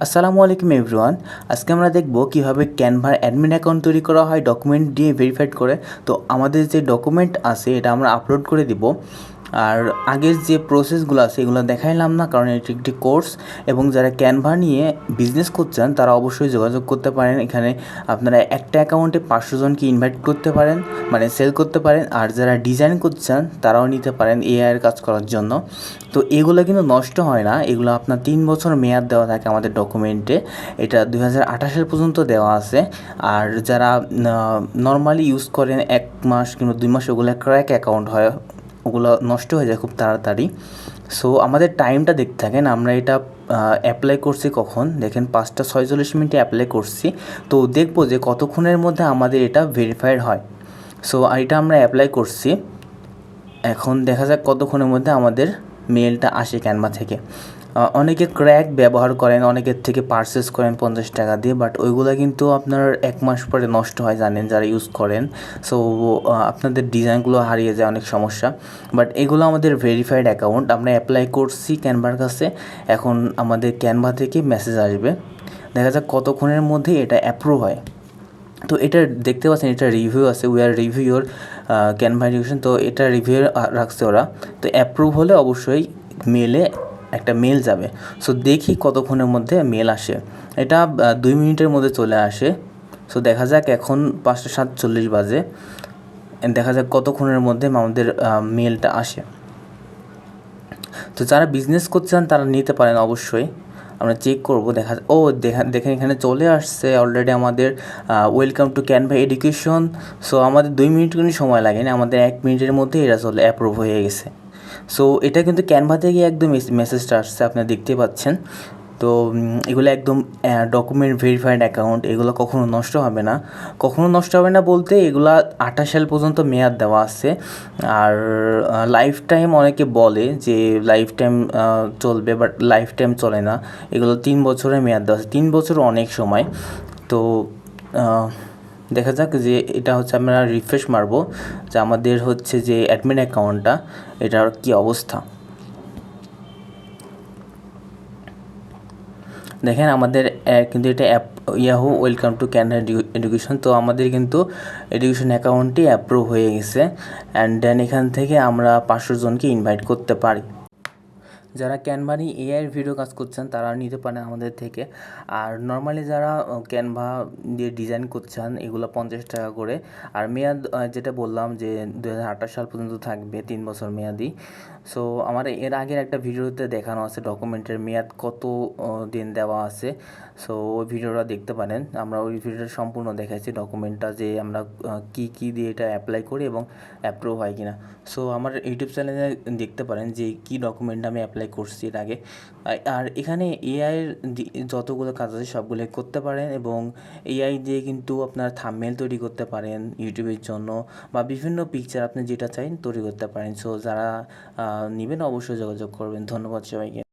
আসসালামু আলাইকুম এভরিওয়ান। আজকে আমরা দেখব কিভাবে ক্যানভার অ্যাডমিন অ্যাকাউন্ট তৈরি করা হয় ডকুমেন্ট দিয়ে ভেরিফাইড করে। তো আমাদের যে ডকুমেন্ট আছে এটা আমরা আপলোড করে দিব। আর আগের যে প্রসেসগুলো আছে এগুলো দেখাইলাম না, কারণ এটি একটি কোর্স। এবং যারা ক্যানভা নিয়ে বিজনেস করছেন তারা অবশ্যই যোগাযোগ করতে পারেন। এখানে আপনারা একটা অ্যাকাউন্টে 500 জনকে ইনভাইট করতে পারেন, মানে সেল করতে পারেন। আর যারা ডিজাইন করছেন তারাও নিতে পারেন এআইয়ের কাজ করার জন্য। তো এগুলো কিন্তু নষ্ট হয় না, এগুলো আপনার 3 বছর মেয়াদ দেওয়া থাকে আমাদের ডকুমেন্টে। এটা 2028 পর্যন্ত দেওয়া আছে। আর যারা নর্মালি ইউজ করেন 1 মাস কিংবা 2 মাস, ওগুলো ক্র্যাক অ্যাকাউন্ট হয়, ওগুলো নষ্ট হয়ে যায় খুব তাড়াতাড়ি। সো আমাদের টাইমটা দেখতে থাকেন। আমরা এটা অ্যাপ্লাই করছি কখন দেখেন, 5:46 অ্যাপ্লাই করছি। তো দেখবো যে কতক্ষণের মধ্যে আমাদের এটা ভেরিফাইড হয়। সো এটা আমরা অ্যাপ্লাই করছি, এখন দেখা যাক কতক্ষণের মধ্যে আমাদের মেলটা আসে ক্যানভা থেকে। অনেকে ক্র্যাক ব্যবহার করেন, অনেকের থেকে পারচেস করেন 50 টাকা দিয়ে, বাট ওইগুলো কিন্তু আপনার 1 মাস পরে নষ্ট হয়, জানেন যারা ইউজ করেন। সো আপনাদের ডিজাইনগুলো হারিয়ে যায়, অনেক সমস্যা। বাট এগুলো আমাদের ভেরিফাইড অ্যাকাউন্ট, আমরা অ্যাপ্লাই করছি ক্যানভার কাছে। এখন আমাদের ক্যানভা থেকে মেসেজ আসবে, দেখা যাক কতক্ষণের মধ্যে এটা অ্যাপ্রুভ হয়। তো এটা দেখতে পাচ্ছেন, এটা রিভিউ আছে, we are review your Canva education. তো এটা রিভিউ রাখছে ওরা। তো অ্যাপ্রুভ হলে অবশ্যই মেলে একটা মেল যাবে। সো দেখি কতক্ষণের মধ্যে মেল আসে। এটা 2 মিনিটের মধ্যে চলে আসে। সো দেখা যাক, এখন 5:47 বাজে, দেখা যাক কতক্ষণের মধ্যে আমাদের মেলটা আসে। তো যারা বিজনেস করছেন তারা নিতে পারেন অবশ্যই। আমরা চেক করবো, দেখেন এখানে চলে আসছে অলরেডি আমাদের welcome to Canva education. So আমাদের 2 মিনিট কিন্তু সময় লাগেনি, আমাদের 1 মিনিটের মধ্যে এটা চলে অ্যাপ্রুভ হয়ে গেছে। সো এটা কিন্তু ক্যানভা থেকে একদম মেসেজটা আসছে, আপনারা দেখতে পাচ্ছেন। তো এগুলো একদম ডকুমেন্ট ভেরিফাইড অ্যাকাউন্ট, এগুলো কখনো নষ্ট হবে না। কখনো নষ্ট হবে না বলতে, এগুলা 28 সাল পর্যন্ত মেয়াদ দেওয়া আছে। আর লাইফ টাইম অনেকে বলে যে লাইফ টাইম চলবে, বাট লাইফ টাইম চলে না। এগুলো 3 বছরের মেয়াদ দেওয়া আছে, 3 বছর অনেক সময়। তো দেখা যাক যে এটা হচ্ছে, আমরা রিফ্রেশ মারবো যে আমাদের হচ্ছে যে অ্যাডমিন অ্যাকাউন্টটা, এটার কী অবস্থা। দেখেন আমাদের কিন্তু এটা Yahoo welcome to Canva education. তো আমাদের কিন্তু এডুকেশন অ্যাকাউন্টটি অ্যাপ্রুভ হয়ে গেছে। অ্যান্ড দেন এখান থেকে আমরা 500 জনকে ইনভাইট করতে পারি। যারা ক্যানভা নিয়ে এআইয়ের ভিডিও কাজ করছেন তারা নিতে পারেন আমাদের থেকে। আর নর্মালি যারা ক্যানভা দিয়ে ডিজাইন করছেন, এগুলো 50 টাকা করে। আর মেয়াদ যেটা বললাম যে 2028 সাল পর্যন্ত থাকবে, 3 বছর মেয়াদি। সো আমার এর আগের একটা ভিডিওতে দেখানো আছে ডকুমেন্টের মেয়াদ কত দিন দেওয়া আছে। সো ওই ভিডিওটা দেখতে পারেন, আমরা ওই ভিডিওটা সম্পূর্ণ দেখাইছি ডকুমেন্টটা, যে আমরা কী দিয়ে এটা অ্যাপ্লাই করি এবং অ্যাপ্রুভ হয় কিনা। সো আমার ইউটিউব চ্যানেলে দেখতে পারেন যে কী ডকুমেন্ট আমি অ্যাপ্লাই করছি এর আগে। আর এখানে এআইয়ের যতগুলো কাজ আছে সবগুলো করতে পারেন, এবং এআই দিয়ে কিন্তু আপনার থাম্বনেল তৈরি করতে পারেন ইউটিউবের জন্য, বা বিভিন্ন পিকচার আপনি যেটা চান তৈরি করতে পারেন। সো যারা নেবেন অবশ্যই যোগাযোগ করবেন। ধন্যবাদ সবাইকে।